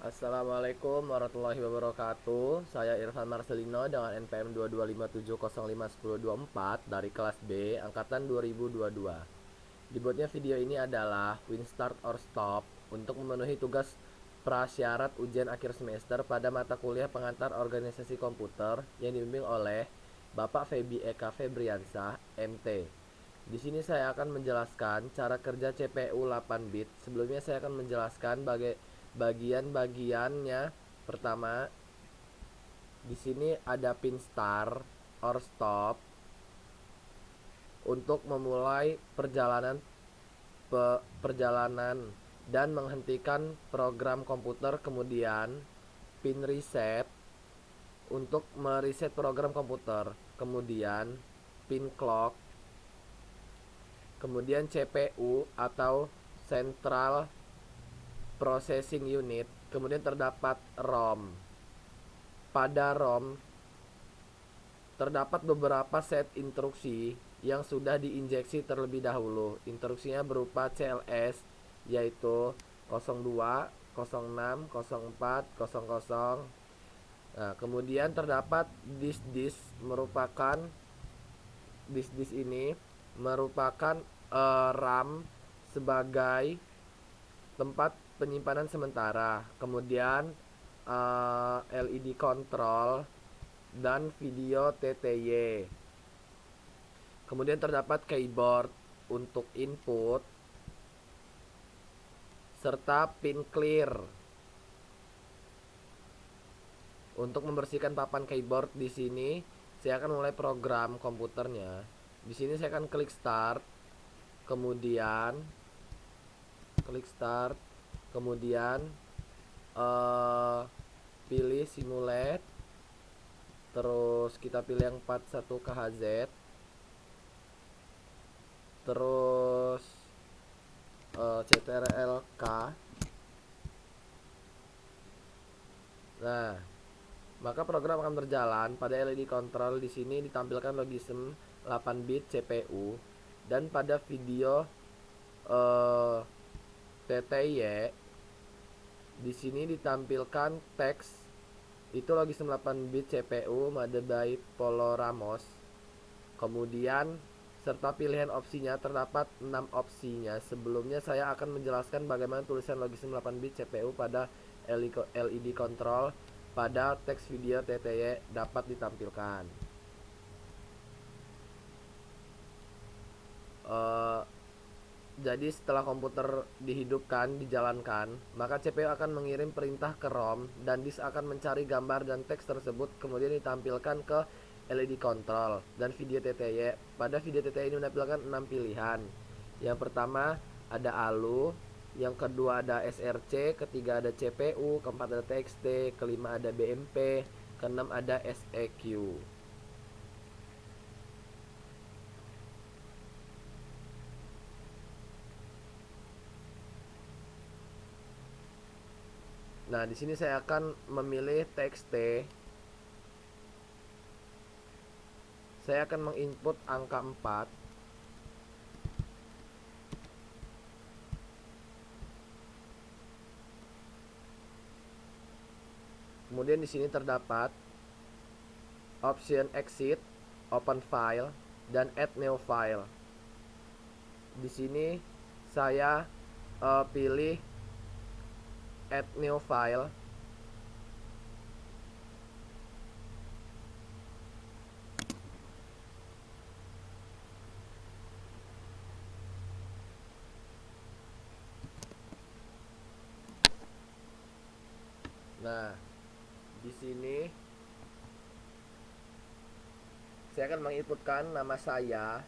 Assalamualaikum warahmatullahi wabarakatuh. Saya Irfan Marcelino dengan NPM 2257051024 dari kelas B angkatan 2022. Dibuatnya video ini adalah Win Start or Stop untuk memenuhi tugas prasyarat ujian akhir semester pada mata kuliah pengantar organisasi komputer yang dibimbing oleh Bapak Febi Eka Febriansah, MT. Di sini saya akan menjelaskan cara kerja CPU 8 bit. Sebelumnya saya akan menjelaskan bagian-bagiannya. Pertama, di sini ada pin start or stop untuk memulai perjalanan dan menghentikan program komputer. Kemudian pin reset untuk mereset program komputer. Kemudian pin clock. Kemudian CPU atau Central Processing Unit. Kemudian terdapat ROM. Pada ROM terdapat beberapa set instruksi yang sudah diinjeksi terlebih dahulu. Instruksinya berupa CLS, yaitu 02, 06, 04, 00. Nah, kemudian terdapat disk merupakan disk ini merupakan RAM sebagai tempat penyimpanan sementara. Kemudian LED control dan video TTY. Kemudian terdapat keyboard untuk input serta pin clear untuk membersihkan papan keyboard. Di sini saya akan mulai program komputernya. Di sini saya akan klik start, kemudian pilih simulate, terus kita pilih yang 41 KHZ, terus CTRL-K. Nah, maka program akan berjalan. Pada LED control di sini ditampilkan logisme 8 bit CPU, dan pada video TTY di sini ditampilkan teks itu logisme 8 bit CPU made by Poloramos. Kemudian serta pilihan opsinya terdapat 6 opsinya. Sebelumnya saya akan menjelaskan bagaimana tulisan logisme 8 bit CPU pada LED control pada teks video TTY dapat ditampilkan. Jadi setelah komputer dihidupkan, dijalankan, maka CPU akan mengirim perintah ke ROM dan disk akan mencari gambar dan teks tersebut, kemudian ditampilkan ke LED control dan video TTY. Pada video TTY ini menampilkan 6 pilihan. Yang pertama ada ALU, yang kedua ada SRC, ketiga ada CPU, keempat ada TXT, kelima ada BMP, keenam ada SEQ. Nah, di sini saya akan memilih TXT. Saya akan menginput angka 4. Kemudian di sini terdapat option exit, open file, dan add new file. Di sini saya pilih add new file. Nah, di sini saya akan menginputkan nama saya,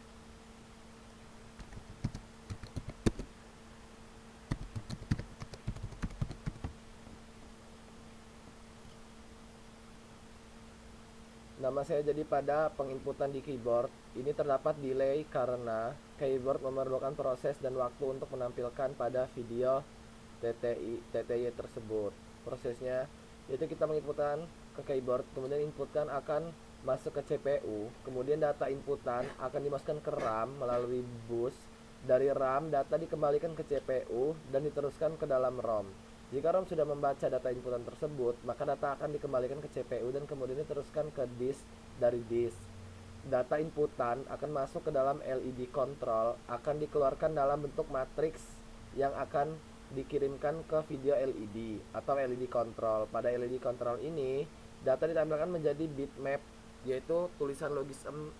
jadi pada penginputan di keyboard ini terdapat delay karena keyboard memerlukan proses dan waktu untuk menampilkan pada video TTY tersebut. Prosesnya yaitu kita menginputkan ke keyboard, kemudian inputkan akan masuk ke CPU, kemudian data inputan akan dimasukkan ke RAM melalui bus. Dari RAM data dikembalikan ke CPU dan diteruskan ke dalam ROM. Jika ROM sudah membaca data inputan tersebut, maka data akan dikembalikan ke CPU dan kemudian diteruskan ke disk dari disk. Data inputan akan masuk ke dalam LED control, akan dikeluarkan dalam bentuk matriks yang akan dikirimkan ke video LED atau LED control. Pada LED control ini, data ditampilkan menjadi bitmap, yaitu tulisan logism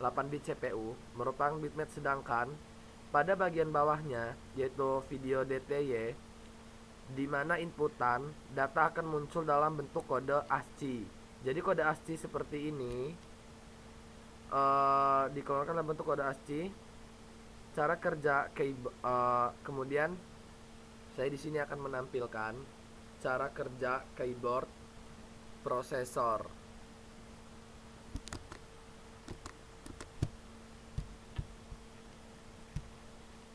8 bit CPU merupakan bitmap, sedangkan pada bagian bawahnya yaitu video DTY, di mana inputan data akan muncul dalam bentuk kode ASCII. Jadi kode ASCII seperti ini dikeluarkan dalam bentuk kode ASCII. Cara kerja kemudian saya di sini akan menampilkan cara kerja keyboard prosesor.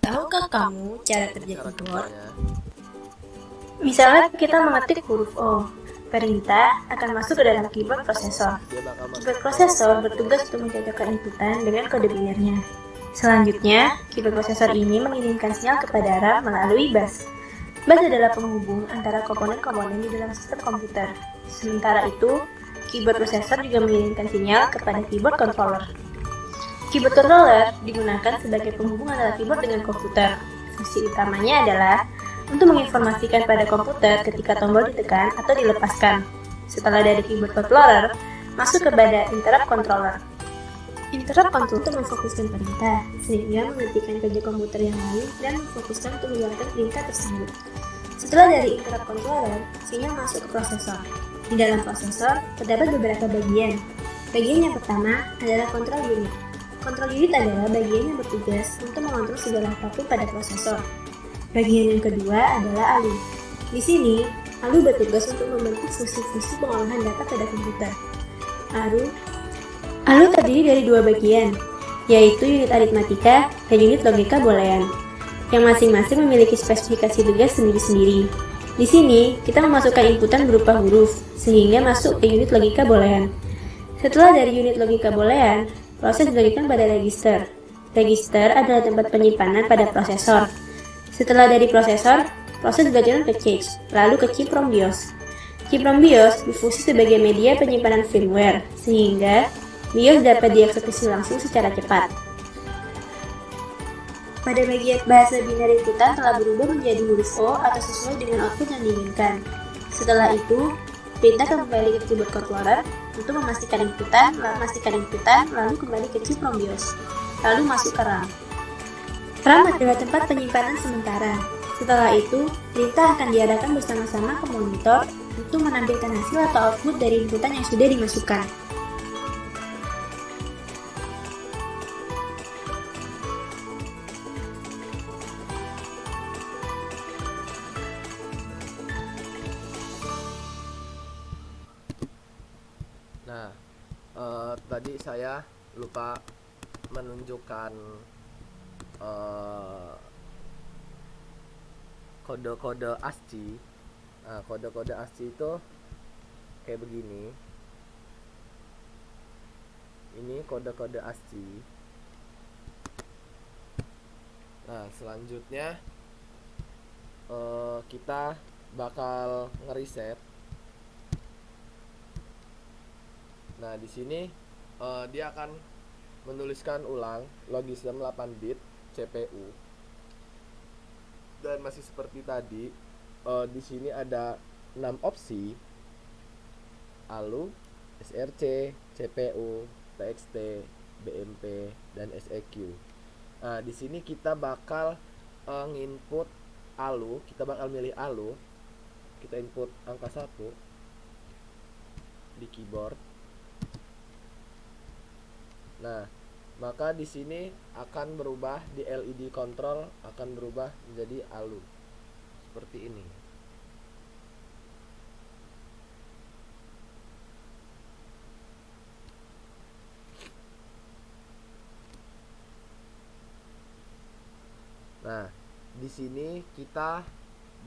Tahukah kamu cara kerja Cara keyboard? kerjanya. Misalnya kita mengetik huruf O, perintah akan masuk ke dalam keyboard prosesor. Dia bakal masuk Keyboard prosesor bertugas untuk mencocokkan inputan dengan kode binarnya. Selanjutnya, keyboard prosesor ini mengirimkan sinyal kepada RAM melalui bus. Bus adalah penghubung antara komponen-komponen di dalam sistem komputer. Sementara itu, keyboard prosesor juga mengirimkan sinyal kepada keyboard controller. Keyboard controller digunakan sebagai penghubung antara keyboard dengan komputer. Fungsi utamanya adalah untuk menginformasikan pada komputer ketika tombol ditekan atau dilepaskan. Setelah dari keyboard controller, masuk kepada interrupt controller. Interrupt controller untuk memfokuskan perintah, sehingga menghentikan kerja komputer yang lain dan memfokuskan untuk menjalankan perintah tersebut. Setelah dari interrupt controller, sinyal masuk ke prosesor. Di dalam prosesor, terdapat beberapa bagian. Bagian yang pertama adalah control unit. Control unit adalah bagian yang bertugas untuk mengontrol segala apapun pada prosesor. Bagian yang kedua adalah ALU. Di sini, ALU bertugas untuk membentuk fungsi-fungsi pengolahan data pada komputer. ALU terdiri dari dua bagian, yaitu unit aritmatika dan unit logika boolean, yang masing-masing memiliki spesifikasi tugas sendiri-sendiri. Di sini, kita memasukkan inputan berupa huruf, sehingga masuk ke unit logika boolean. Setelah dari unit logika boolean, proses dilanjutkan pada register. Register adalah tempat penyimpanan pada prosesor. Setelah dari prosesor, proses dilanjutkan ke cache, lalu ke chip ROM BIOS. Chip ROM BIOS berfungsi sebagai media penyimpanan firmware, sehingga BIOS dapat dieksekusi langsung secara cepat. Pada bagian bahasa binar inputan telah berubah menjadi huruf O atau sesuai dengan output yang diinginkan. Setelah itu, perintah kembali ke keyboard controller untuk memastikan inputan, lalu kembali ke chip ROM BIOS, lalu masuk ke RAM. RAM adalah tempat penyimpanan sementara. Setelah itu, perintah akan diarahkan bersama-sama ke monitor untuk menampilkan hasil atau output dari inputan yang sudah dimasukkan. Nah, tadi saya lupa menunjukkan kode-kode ASCII. Nah, kode-kode ASCII itu kayak begini. Ini kode-kode ASCII. Nah, selanjutnya kita bakal ngeriset. Nah, di sini dia akan menuliskan ulang logism 8 bit CPU. Dan masih seperti tadi, di sini ada 6 opsi: ALU, SRC, CPU, TXT, BMP, dan SEQ. Nah, di sini kita bakal nginput ALU, kita bakal milih ALU. Kita input angka 1 di keyboard. Nah, maka di sini akan berubah, di LED control akan berubah menjadi ALU seperti ini. Nah, di sini kita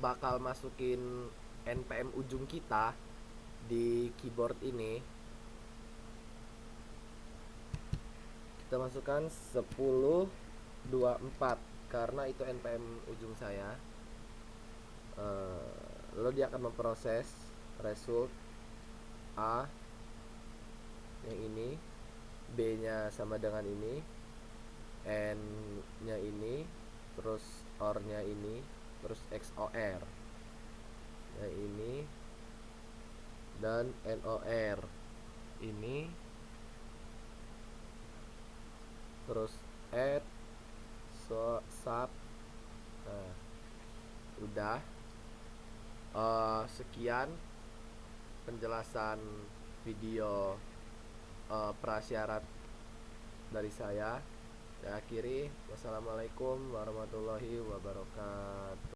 bakal masukin NPM ujung kita di keyboard ini. Kita masukkan 1024 karena itu NPM ujung saya. lalu dia akan memproses result A yang ini, B nya sama dengan ini, N nya ini, terus OR nya ini, terus XOR yang ini, dan NOR ini, terus add sub. Nah, udah. Sekian penjelasan video prasyarat dari saya. Saya akhiri. Wassalamualaikum warahmatullahi wabarakatuh.